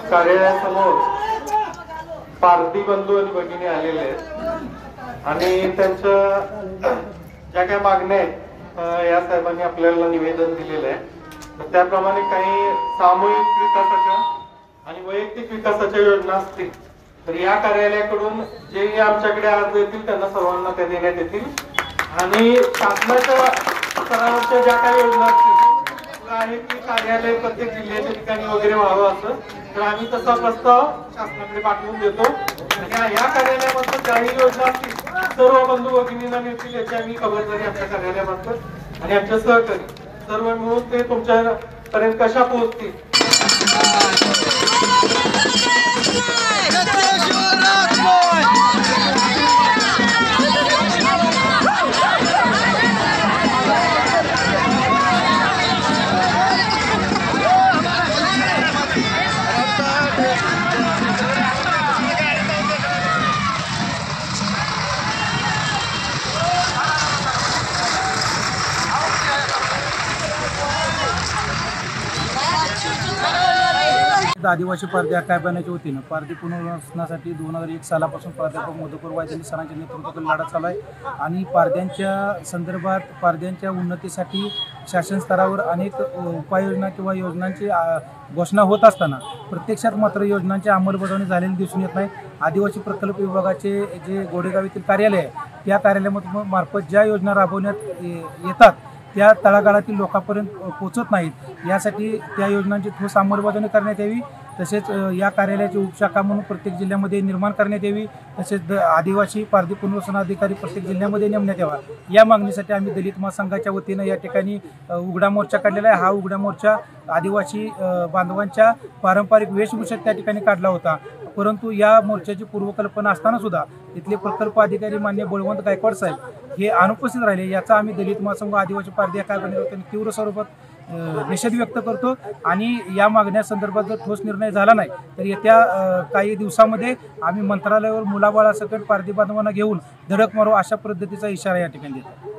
कार्यालयासमोर पारधी बंधू आणि भगिनी आलेले आहेत आणि त्यांच्या ज्या काही मागण्या आहेत या साहेबांनी आपल्याला निवेदन दिलेलं आहे। त्याप्रमाणे काही सामूहिक विकासाच्या आणि वैयक्तिक विकासाच्या योजना असतील तर या कार्यालयाकडून जे आमच्याकडे अर्ज येतील त्यांना सर्वांना त्या देण्यात येतील। आणि शासनाच्या स्तरावरच्या ज्या काही योजना असतील आहे की कार्यालय प्रत्येक जिल्ह्याच्या ठिकाणी वगैरे व्हावं असं तर आम्ही तसा प्रस्ताव शासनाकडे पाठवून देतो। आणि या कार्यालयामध्ये काही योजना असतील सर्व बंधू भगिनींना मिळतील याची आम्ही खबरदारी आमच्या कार्यालयामार्फत आणि आमच्या सहकारी सर्व मिळून ते तुमच्या पर्यंत कशा पोहोचतील। आदिवासी पारधी अकादमीच्या वतीनं पारधी पुनर्वसनासाठी 2001 सालापासून प्राध्यापक मधुकर वायदे सरांच्या नेतृत्वाखाली लढा चालू आहे आणि पारध्यांच्या संदर्भात पारध्यांच्या उन्नतीसाठी शासन स्तरावर अनेक उपाययोजना किंवा योजनांची घोषणा होत असताना प्रत्यक्षात मात्र योजनांची अंमलबजावणी झालेली दिसून येत नाही। आदिवासी प्रकल्प विभागाचे जे गोडेगाव येथील कार्यालय आहे त्या कार्यालयामार्फत ज्या योजना राबवण्यात येतात त्या तळागाळातील लोकांपर्यंत पोहोचत नाहीत। यासाठी त्या योजनांची ठोस अंमलबजावणी करण्यात यावी। तसेच या कार्यालयाची उपशाखा म्हणून प्रत्येक जिल्ह्यामध्ये निर्माण करण्यात यावी। तसेच आदिवासी पारधी पुनर्वसन अधिकारी प्रत्येक जिल्ह्यामध्ये नेमण्यात यावा। या मागणीसाठी आम्ही दलित महासंघाच्या वतीनं या ठिकाणी उघडा मोर्चा काढलेला आहे। हा उघडा मोर्चा आदिवासी बांधवांच्या पारंपरिक वेशभूषेत त्या ठिकाणी काढला होता, परंतु या मोर्चाची पूर्वकल्पना असताना सुद्धा इथले प्रकल्प अधिकारी मान्य बळवंत गायकवाड साहेब हे अनुपस्थित राहिले। याचा आम्ही दलित महासंघ आदिवासी पारधी अकादमीच्या तीव्र स्वरूपात निषेध व्यक्त करतो आणि या मागण्यासंदर्भात जर ठोस निर्णय झाला नाही तर येत्या काही दिवसामध्ये आम्ही मंत्रालयावर मुलाबाळासकट पारधी बांधवांना घेऊन धडक मारू अशा पद्धतीचा इशारा या ठिकाणी देतो।